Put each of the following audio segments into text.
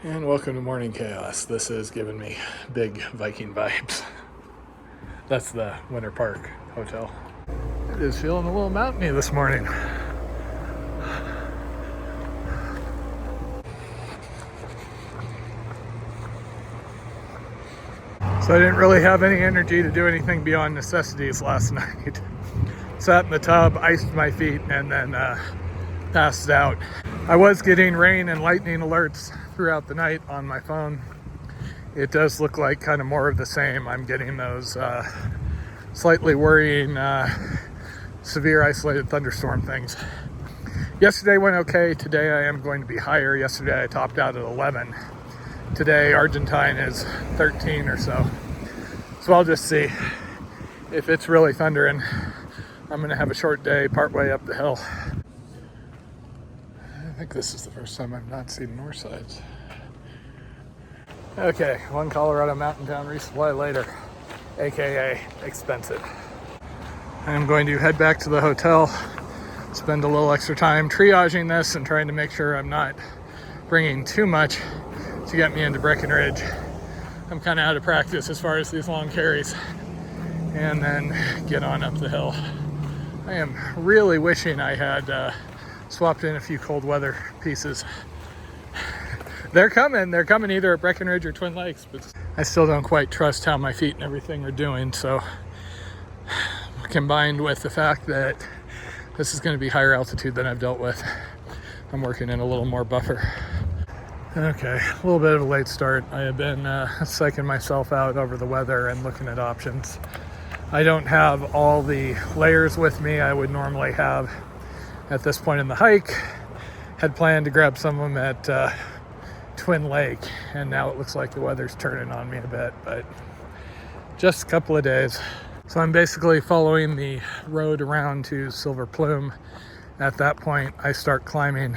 And welcome to Morning Chaos. This is giving me big Viking vibes. That's the Winter Park Hotel. It is feeling a little mountainy this morning. So I didn't really have any energy to do anything beyond necessities last night. Sat in the tub, iced my feet, and then passed out. I was getting rain and lightning alerts throughout the night on my phone. It does look like kind of more of the same. I'm getting those slightly worrying severe isolated thunderstorm things. Yesterday went okay. Today I am going to be higher. Yesterday I topped out at 11. Today Argentine is 13 or so. So I'll just see. If it's really thundering, I'm gonna have a short day partway up the hill. I think this is the first time I've not seen north sides. Okay, one Colorado mountain town resupply later, AKA expensive. I am going to head back to the hotel, spend a little extra time triaging this and trying to make sure I'm not bringing too much to get me into Breckenridge. I'm kind of out of practice as far as these long carries, and then get on up the hill. I am really wishing I had swapped in a few cold weather pieces. They're coming either at Breckenridge or Twin Lakes, but I still don't quite trust how my feet and everything are doing. So combined with the fact that this is going to be higher altitude than I've dealt with, I'm working in a little more buffer. Okay, a little bit of a late start. I have been psyching myself out over the weather and looking at options. I don't have all the layers with me I would normally have at this point in the hike. Had planned to grab some of them at Twin Lake, and now it looks like the weather's turning on me a bit, but just a couple of days. So I'm basically following the road around to Silver Plume. At that point, I start climbing,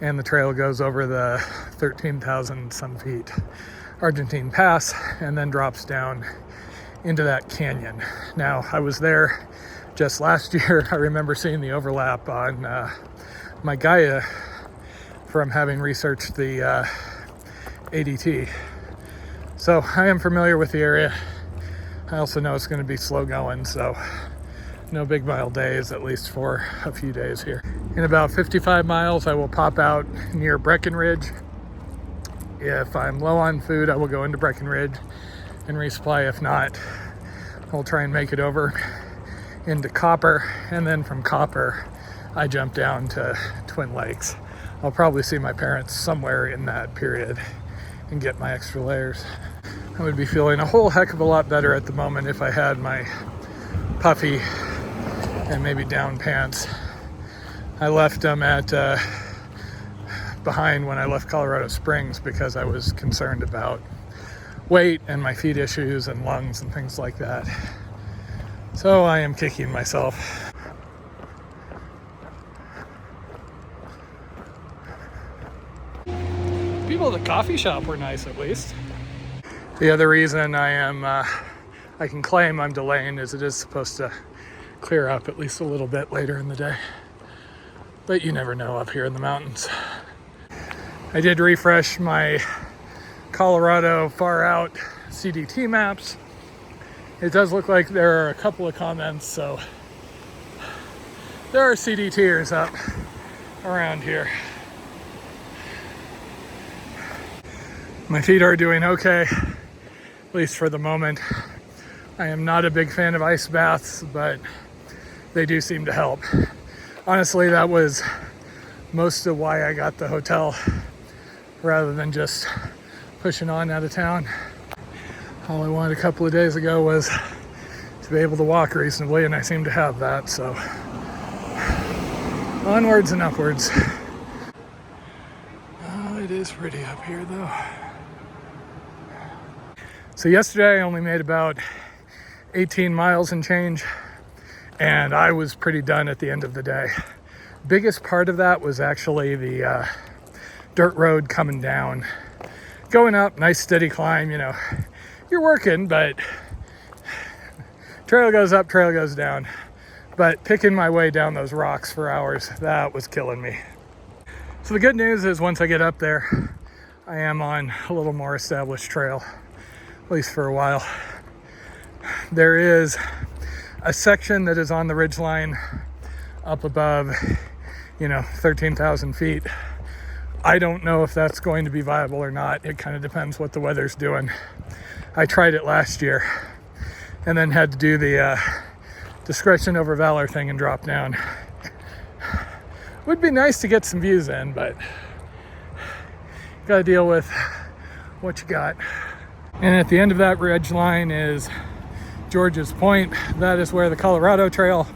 and the trail goes over the 13,000 some feet Argentine Pass and then drops down into that canyon. Now, I was there just last year. I remember seeing the overlap on my Gaia from having researched the ADT. So I am familiar with the area. I also know it's going to be slow going, so no big mile days, at least for a few days here. In about 55 miles, I will pop out near Breckenridge. If I'm low on food, I will go into Breckenridge and resupply. If not, I'll try and make it over into Copper, and then from Copper, I jump down to Twin Lakes. I'll probably see my parents somewhere in that period and get my extra layers. I would be feeling a whole heck of a lot better at the moment if I had my puffy and maybe down pants. I left them at behind when I left Colorado Springs because I was concerned about weight and my feet issues and lungs and things like that. So I am kicking myself. People at the coffee shop were nice, at least. The other reason I can claim I'm delaying is it is supposed to clear up at least a little bit later in the day. But you never know up here in the mountains. I did refresh my Colorado far out CDT maps. It does look like there are a couple of comments, so there are CDTers up around here. My feet are doing okay, at least for the moment. I am not a big fan of ice baths, but they do seem to help. Honestly, that was most of why I got the hotel rather than just pushing on out of town. All I wanted a couple of days ago was to be able to walk reasonably, and I seem to have that, so onwards and upwards. Oh, it is pretty up here though. So yesterday I only made about 18 miles and change, and I was pretty done at the end of the day. Biggest part of that was actually the dirt road coming down. Going up, nice steady climb, you know. You're working, but trail goes up, trail goes down. But picking my way down those rocks for hours, that was killing me. So the good news is once I get up there, I am on a little more established trail, at least for a while. There is a section that is on the ridgeline up above, 13,000 feet. I don't know if that's going to be viable or not. It kind of depends what the weather's doing. I tried it last year and then had to do the discretion over valor thing and drop down. Would be nice to get some views in, but gotta deal with what you got. And at the end of that ridge line is George's Point. That is where the Colorado Trail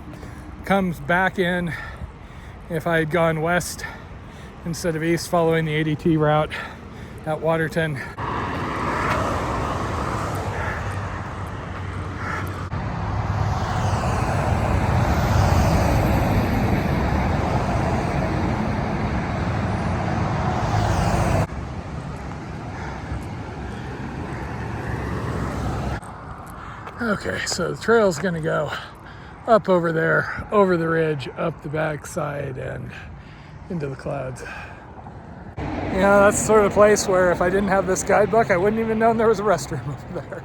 comes back in. If I had gone west instead of east following the ADT route at Waterton. Okay, so the trail's gonna go up over there, over the ridge, up the backside, and into the clouds. Yeah, that's the sort of place where if I didn't have this guidebook, I wouldn't even know there was a restroom over there.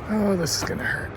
Oh, this is gonna hurt.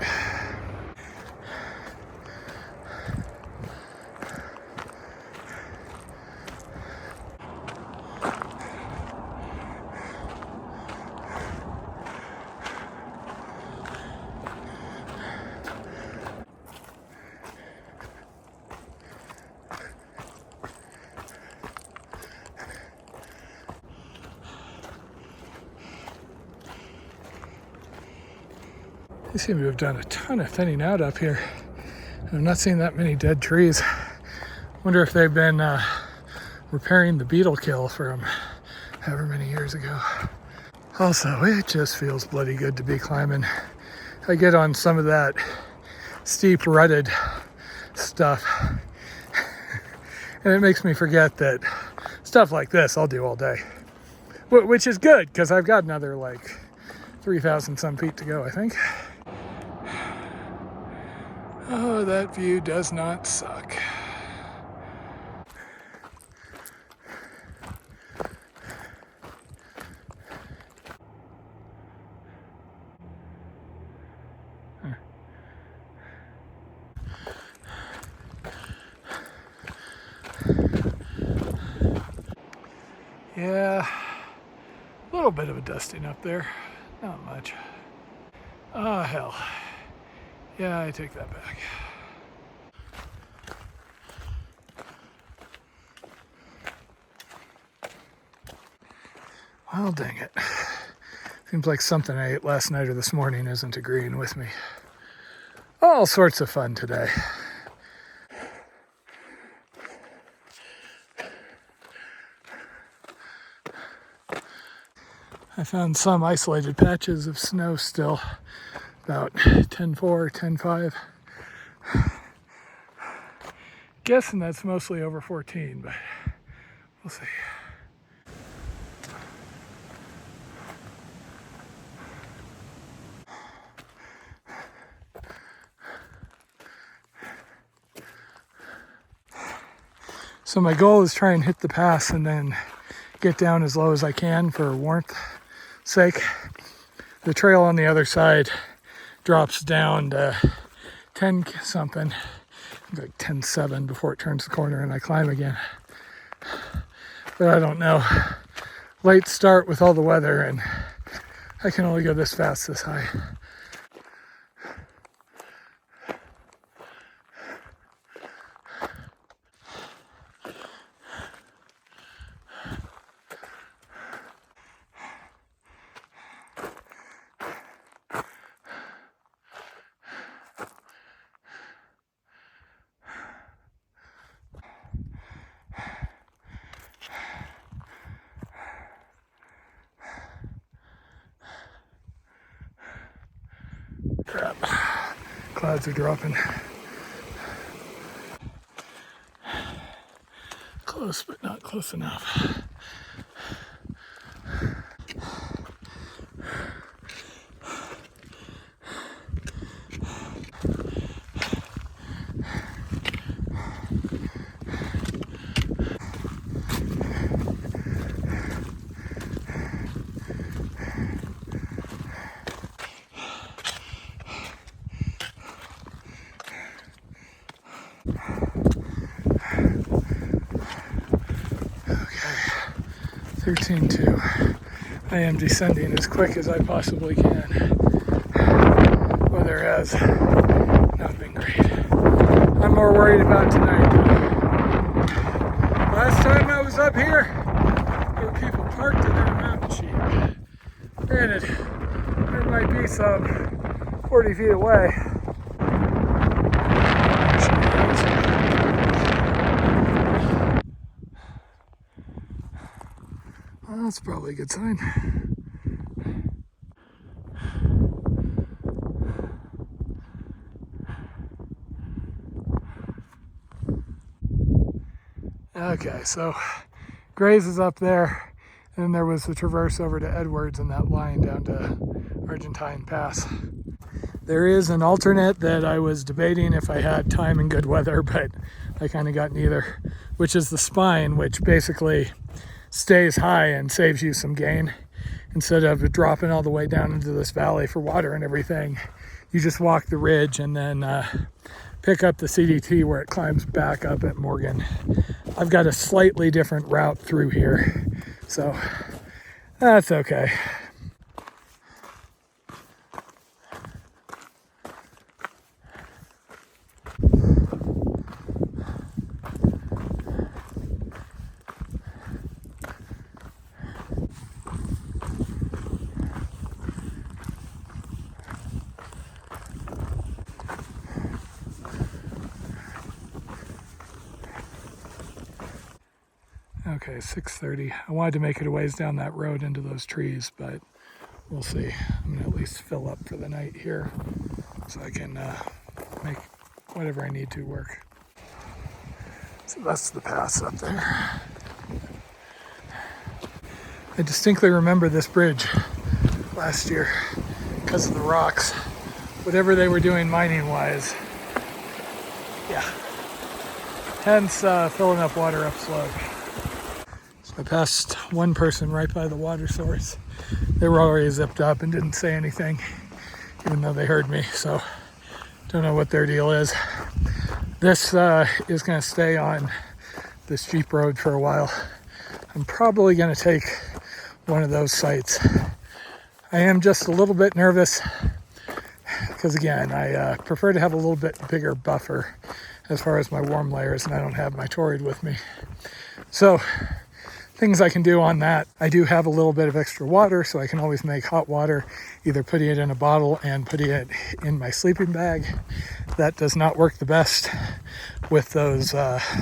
They seem to have done a ton of thinning out up here. I'm not seeing that many dead trees. Wonder if they've been repairing the beetle kill from however many years ago. Also, it just feels bloody good to be climbing. I get on some of that steep rutted stuff and it makes me forget that stuff like this I'll do all day, which is good because I've got another like 3,000 some feet to go, I think. Oh, that view does not suck. Yeah, a little bit of a dusting up there, not much. Oh, hell. Yeah, I take that back. Well, dang it. Seems like something I ate last night or this morning isn't agreeing with me. All sorts of fun today. I found some isolated patches of snow still, about 10.4, 10.5. Guessing that's mostly over 14, but we'll see. So my goal is try and hit the pass and then get down as low as I can for warmth sake. The trail on the other side drops down to 10 something, like 10.7 before it turns the corner and I climb again. But I don't know. Late start with all the weather and I can only go this fast this high. Crap. Clouds are dropping. Close, but not close enough. 13.2. I am descending as quick as I possibly can. Weather has not been great. I'm more worried about tonight. Last time I was up here, there were people parked in their mountain sheep. Granted, there might be some 40 feet away. Well, that's probably a good sign. Okay, so Gray's is up there, and there was the traverse over to Edwards and that line down to Argentine Pass. There is an alternate that I was debating if I had time and good weather, but I kind of got neither, which is the spine, which basically stays high and saves you some gain. Instead of dropping all the way down into this valley for water and everything, you just walk the ridge and then pick up the CDT where it climbs back up at Morgan. I've got a slightly different route through here, so that's okay. Okay, 6:30. I wanted to make it a ways down that road into those trees, but we'll see. I'm gonna at least fill up for the night here so I can make whatever I need to work. So that's the pass up there. I distinctly remember this bridge last year because of the rocks. Whatever they were doing mining wise. Yeah. Hence filling up water upslope. I passed one person right by the water source. They were already zipped up and didn't say anything, even though they heard me, so don't know what their deal is. This is gonna stay on this Jeep road for a while. I'm probably gonna take one of those sites. I am just a little bit nervous because again, I prefer to have a little bit bigger buffer as far as my warm layers, and I don't have my Torrid with me. So things I can do on that. I do have a little bit of extra water, so I can always make hot water, either putting it in a bottle and putting it in my sleeping bag. That does not work the best with those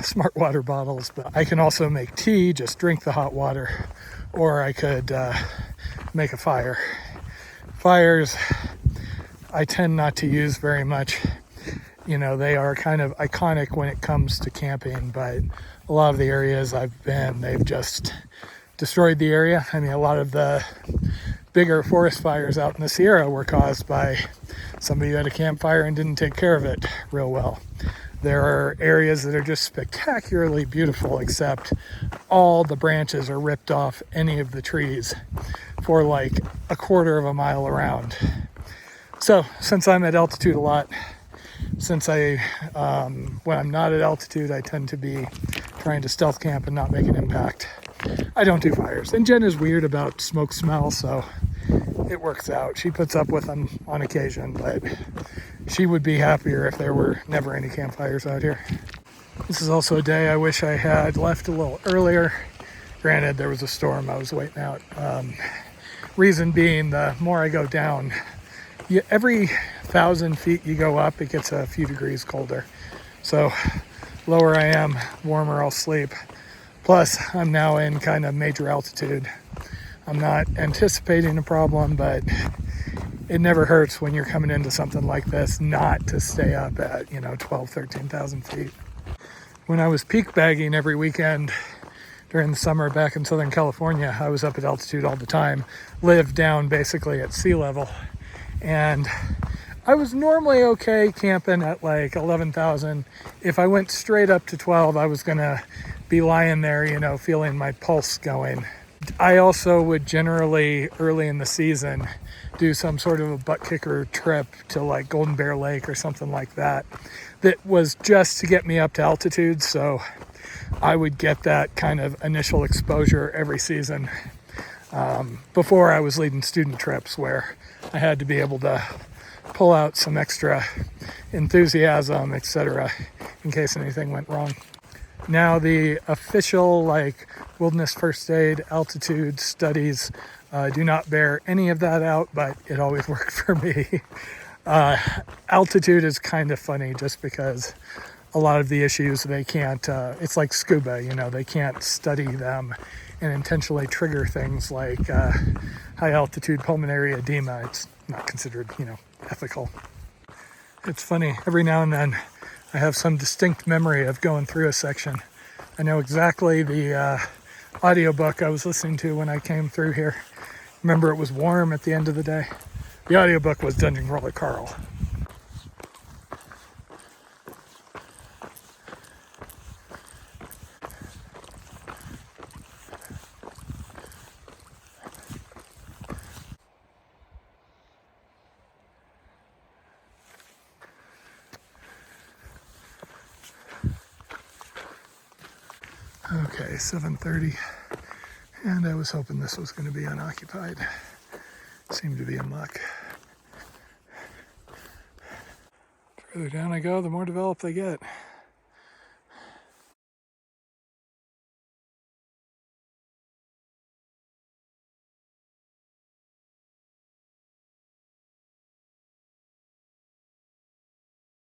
smart water bottles, but I can also make tea, just drink the hot water, or I could make a fire. Fires, I tend not to use very much. You know, they are kind of iconic when it comes to camping, but a lot of the areas I've been, they've just destroyed the area. I mean, a lot of the bigger forest fires out in the Sierra were caused by somebody who had a campfire and didn't take care of it real well. There are areas that are just spectacularly beautiful, except all the branches are ripped off any of the trees for like a quarter of a mile around. So since I'm at altitude a lot, since when I'm not at altitude, I tend to be trying to stealth camp and not make an impact. I don't do fires. And Jen is weird about smoke smell, so it works out. She puts up with them on occasion, but she would be happier if there were never any campfires out here. This is also a day I wish I had left a little earlier. Granted, there was a storm I was waiting out. Reason being, the more I go down, every 1,000 feet you go up, it gets a few degrees colder. So lower I am, warmer I'll sleep. Plus, I'm now in kind of major altitude. I'm not anticipating a problem, but it never hurts when you're coming into something like this not to stay up at, 12, 13,000 feet. When I was peak bagging every weekend during the summer back in Southern California, I was up at altitude all the time, lived down basically at sea level. And I was normally okay camping at like 11,000. If I went straight up to 12, I was gonna be lying there, feeling my pulse going. I also would generally, early in the season, do some sort of a butt kicker trip to like Golden Bear Lake or something like that. That was just to get me up to altitude. So I would get that kind of initial exposure every season before I was leading student trips, where I had to be able to pull out some extra enthusiasm, etc., in case anything went wrong. Now the official wilderness first aid altitude studies do not bear any of that out, but it always worked for me. Altitude is kind of funny just because a lot of the issues they can't, it's like scuba, they can't study them and intentionally trigger things like high altitude pulmonary edema. It's not considered, ethical. It's funny, every now and then I have some distinct memory of going through a section. I know exactly the audiobook I was listening to when I came through here. Remember, it was warm at the end of the day. The audiobook was Dungeon Crawler Carl. Okay, 7:30, and I was hoping this was going to be unoccupied. Seemed to be a muck. The further down I go, the more developed they get.